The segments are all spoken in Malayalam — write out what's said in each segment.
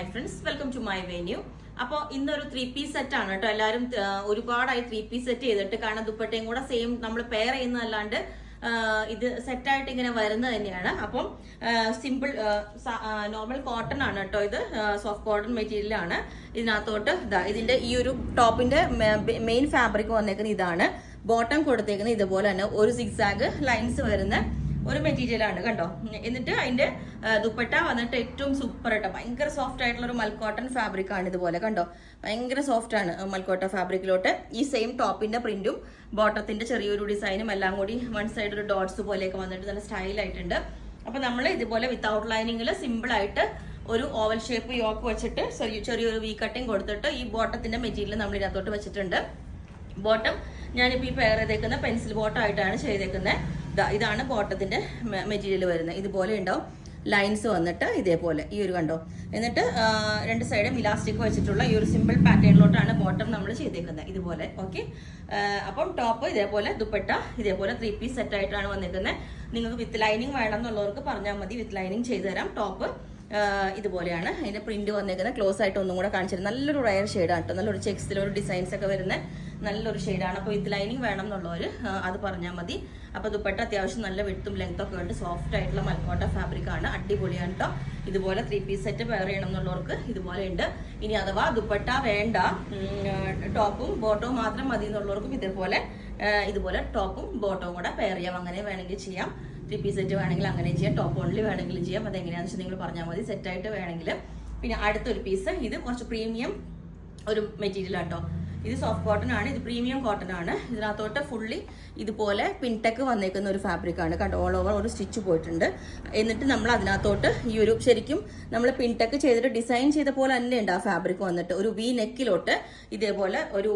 Hi friends, welcome to my venue. അപ്പോൾ ഇന്നൊരു 3 പീസ് സെറ്റ് ആണ് കേട്ടോ. എല്ലാവരും ഒരുപാടായി 3 പീസ് സെറ്റ് ചെയ്തിട്ട്, കാരണം ദുപ്പട്ടയും കൂടെ സെയിം നമ്മൾ പെയർ ചെയ്യുന്നതല്ലാണ്ട് ഇത് സെറ്റായിട്ട് ഇങ്ങനെ വരുന്നത് തന്നെയാണ്. അപ്പം സിമ്പിൾ നോർമൽ കോട്ടൺ ആണ് കേട്ടോ. ഇത് സോഫ്റ്റ് കോട്ടൺ മെറ്റീരിയൽ ആണ്. ഇതിനകത്തോട്ട് ഇതിന്റെ ഈ ഒരു ടോപ്പിന്റെ മെയിൻ ഫാബ്രിക് വന്നേക്കുന്നത് ഇതാണ്. ബോട്ടം കൊടുത്തേക്കുന്നത് ഇതുപോലെ തന്നെ ഒരു സിക്സാഗ് ലൈൻസ് വരുന്ന ഒരു മെറ്റീരിയൽ ആണ് കണ്ടോ. എന്നിട്ട് അതിന്റെ ദുപ്പട്ട വന്നിട്ട് ഏറ്റവും സൂപ്പർ ആയിട്ട് ഭയങ്കര സോഫ്റ്റ് ആയിട്ടുള്ള ഒരു മൽക്കോട്ടൺ ഫാബ്രിക് ആണ്. ഇതുപോലെ കണ്ടോ, ഭയങ്കര സോഫ്റ്റ് ആണ് മൽക്കോട്ടൺ ഫാബ്രിക്കിലോട്ട്. ഈ സെയിം ടോപ്പിന്റെ പ്രിന്റും ബോട്ടത്തിന്റെ ചെറിയൊരു ഡിസൈനും എല്ലാം കൂടി വൺ സൈഡ് ഒരു ഡോട്ട്സ് പോലെയൊക്കെ വന്നിട്ട് നല്ല സ്റ്റൈൽ ആയിട്ടുണ്ട്. അപ്പൊ നമ്മൾ ഇതുപോലെ വിത്തൗട്ട് ലൈനിങ്ങിൽ സിമ്പിൾ ആയിട്ട് ഒരു ഓവൽ ഷേപ്പ് യോക്ക് വെച്ചിട്ട് ചെറിയൊരു വി കട്ടിങ് കൊടുത്തിട്ട് ഈ ബോട്ടത്തിന്റെ മെറ്റീരിയൽ നമ്മൾ ഇതിനകത്തോട്ട് വെച്ചിട്ടുണ്ട്. ബോട്ടം ഞാനിപ്പോൾ ഈ പെയർ ചെയ്തേക്കുന്ന പെൻസിൽ ബോട്ടം ആയിട്ടാണ് ചെയ്തേക്കുന്നത്. ഇതാണ് ബോട്ടത്തിന്റെ മെറ്റീരിയൽ വരുന്നത്. ഇതുപോലെ ഉണ്ടാവും ലൈൻസ് വന്നിട്ട് ഇതേപോലെ ഈ ഒരു കണ്ടോ. എന്നിട്ട് രണ്ട് സൈഡും ഇലാസ്റ്റിക് വെച്ചിട്ടുള്ള ഈ ഒരു സിമ്പിൾ പാറ്റേണിലോട്ടാണ് ബോട്ടം നമ്മൾ ചെയ്തേക്കുന്നത് ഇതുപോലെ. ഓക്കെ, അപ്പം ടോപ്പ് ഇതേപോലെ, ദുപ്പട്ട ഇതേപോലെ 3 പീസ് സെറ്റ് ആയിട്ടാണ് വന്നിരിക്കുന്നത്. നിങ്ങൾക്ക് വിത്ത് ലൈനിങ് വേണം എന്നുള്ളവർക്ക് പറഞ്ഞാൽ മതി, വിത്ത് ലൈനിങ് ചെയ്തു തരാം. ടോപ്പ് ഇതുപോലെയാണ് അതിന്റെ പ്രിന്റ് വന്നേക്കുന്നത്. ക്ലോസ് ആയിട്ട് ഒന്നും കൂടെ കാണിച്ചിരുന്നത് നല്ലൊരു റയർ ഷെയ്ഡാണ് കേട്ടോ. നല്ലൊരു ചെക്സിലൊരു ഡിസൈൻസ് ഒക്കെ വരുന്ന നല്ലൊരു ഷെയ്ഡാണ്. അപ്പോൾ വിത്ത് ലൈനിങ് വേണം എന്നുള്ളവർ അത് പറഞ്ഞാൽ മതി. അപ്പോൾ ദുപ്പട്ട അത്യാവശ്യം നല്ല വിട്ടും ലെങ്ത്തും ഒക്കെ ഉണ്ട്. സോഫ്റ്റ് ആയിട്ടുള്ള മൽക്കോട്ട ഫാബ്രിക് ആണ്, അടിപൊളിയാണ് കേട്ടോ. ഇതുപോലെ 3 പീസ് സെറ്റ് പെയർ ചെയ്യണം എന്നുള്ളവർക്ക് ഇതുപോലെ ഉണ്ട്. ഇനി അഥവാ ദുപ്പട്ട വേണ്ട, ടോപ്പും ബോട്ടവും മാത്രം മതി എന്നുള്ളവർക്കും ഇതുപോലെ ടോപ്പും ബോട്ടവും കൂടെ പെയർ ചെയ്യാം. അങ്ങനെ വേണമെങ്കിൽ ചെയ്യാം. 3 പീസ് സെറ്റ് വേണമെങ്കിൽ അങ്ങനെ ചെയ്യാം, ടോപ്പ് ഓൺലി വേണമെങ്കിലും ചെയ്യാം. അതെങ്ങനെയാണെന്ന് വെച്ചാൽ നിങ്ങൾ പറഞ്ഞാൽ മതി, സെറ്റായിട്ട് വേണമെങ്കിൽ. പിന്നെ അടുത്തൊരു പീസ്, ഇത് കുറച്ച് പ്രീമിയം ഒരു മെറ്റീരിയൽ ആട്ടോ. ഇത് സോഫ്റ്റ് കോട്ടൺ ആണ്, ഇത് പ്രീമിയം കോട്ടൺ ആണ്. ഇതിനകത്തോട്ട് ഫുള്ളി ഇതുപോലെ പിൻടെക്ക് വന്നേക്കുന്ന ഒരു ഫാബ്രിക് ആണ് കണ്ടോ. ഓൾ ഓവർ ഒരു സ്റ്റിച്ച് പോയിട്ടുണ്ട്. എന്നിട്ട് നമ്മൾ അതിനകത്തോട്ട് ഈ ഒരു ശരിക്കും നമ്മൾ പിൻടെക്ക് ചെയ്തിട്ട് ഡിസൈൻ ചെയ്ത പോലെ തന്നെ ഉണ്ട് ആ ഫാബ്രിക് വന്നിട്ട്. ഒരു വി നെക്കിലോട്ട് ഇതേപോലെ ഒരു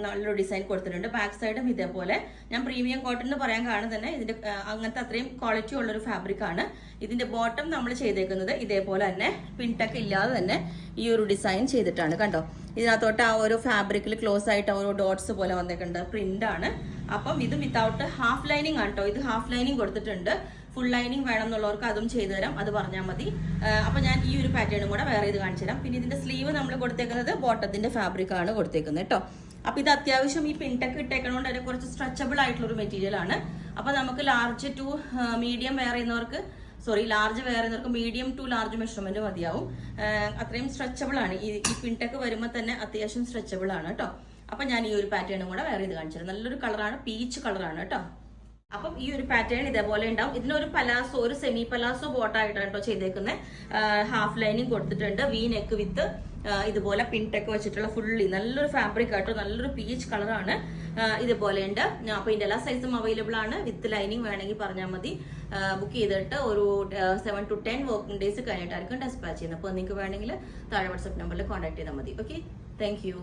നല്ലൊരു ഡിസൈൻ കൊടുത്തിട്ടുണ്ട്. ബാക്ക് സൈഡും ഇതേപോലെ. ഞാൻ പ്രീമിയം കോട്ടൺ എന്ന് പറയാൻ കാരണം തന്നെ ഇതിന്റെ അങ്ങനത്തെ അത്രയും ക്വാളിറ്റി ഉള്ളൊരു ഫാബ്രിക് ആണ്. ഇതിന്റെ ബോട്ടം നമ്മൾ ചെയ്തേക്കുന്നത് ഇതേപോലെ തന്നെ പിൻടെക്ക് ഇല്ലാതെ തന്നെ ഈ ഒരു ഡിസൈൻ ചെയ്തിട്ടാണ് കണ്ടോ. ഇതിനകത്തോട്ട് ആ ഒരു ഫാബ്രിക്കിൽ ക്ലോസ് ആയിട്ട് ഓരോ ഡോട്ട്സ് പോലെ വന്നിട്ടുണ്ട്, പ്രിന്റ് ആണ്. അപ്പം ഇത് വിത്തൗട്ട് ഹാഫ് ലൈനിങ് ആണ് കേട്ടോ. ഇത് ഹാഫ് ലൈനിങ് കൊടുത്തിട്ടുണ്ട്. ഫുൾ ലൈനിങ് വേണം എന്നുള്ളവർക്ക് അതും ചെയ്തു തരാം, അത് പറഞ്ഞാൽ മതി. അപ്പൊ ഞാൻ ഈ ഒരു പാറ്റേണും കൂടെ വേറെ ഇത് കാണിച്ചു തരാം. പിന്നെ ഇതിന്റെ സ്ലീവ് നമ്മൾ കൊടുത്തേക്കുന്നത് ബോട്ടത്തിന്റെ ഫാബ്രിക് ആണ് കൊടുത്തേക്കുന്നത് കേട്ടോ. അപ്പൊ ഇത് അത്യാവശ്യം ഈ പിൻടെക്ക് ഇട്ടേക്കണോണ്ട് അതിന് കുറച്ച് സ്ട്രെച്ചബിൾ ആയിട്ടുള്ള ഒരു മെറ്റീരിയൽ ആണ്. അപ്പൊ നമുക്ക് ലാർജ് ടു മീഡിയം വെയർ ചെയ്യുന്നവർക്ക് ലാർജ് വെയർ ചെയ്യുന്നവർക്ക് മീഡിയം ടു ലാർജ് മെഷർമെന്റ് മതിയാവും. അത്രയും സ്ട്രെച്ചബിൾ ആണ്. ഈ പിൻടെക്ക് വരുമ്പോൾ തന്നെ അത്യാവശ്യം സ്ട്രെച്ചബിൾ ആണ് കേട്ടോ. അപ്പൊ ഞാൻ ഈ ഒരു പാറ്റേണും കൂടെ വേറെ ഇത് കാണിച്ചത്. നല്ലൊരു കളറാണ്, പീച്ച് കളറാണ് കേട്ടോ. അപ്പം ഈ ഒരു പാറ്റേൺ ഇതേപോലെ ഉണ്ടാവും. ഇതിനൊരു പലാസോ, ഒരു സെമി പലാസോ ബോട്ടായിട്ടാണ് കേട്ടോ ചെയ്തേക്കുന്നത്. ഹാഫ് ലൈനിങ് കൊടുത്തിട്ടുണ്ട്, വി നെക്ക് വിത്ത് ഇതുപോലെ പിൻടെക്ക് വെച്ചിട്ടുള്ള ഫുള്ളി നല്ലൊരു ഫാബ്രിക് ആയിട്ടോ. നല്ലൊരു പീച്ച് കളറാണ്. ഇതുപോലെ ഉണ്ട്. അപ്പൊ ഇതിന്റെ എല്ലാ സൈസും അവൈലബിൾ ആണ്. വിത്ത് ലൈനിങ് വേണമെങ്കിൽ പറഞ്ഞാൽ മതി. ബുക്ക് ചെയ്തിട്ട് ഒരു 7 to 10 വർക്കിംഗ് ഡേയ്സ് കഴിഞ്ഞിട്ടായിരിക്കും ഡെസ്പാച്ച് ചെയ്യുന്നത്. അപ്പോൾ നിങ്ങൾക്ക് വേണമെങ്കിൽ താഴെ വാട്സ്ആപ്പ് നമ്പറിൽ കോൺടാക്ട് ചെയ്താൽ മതി. Okay, thank you.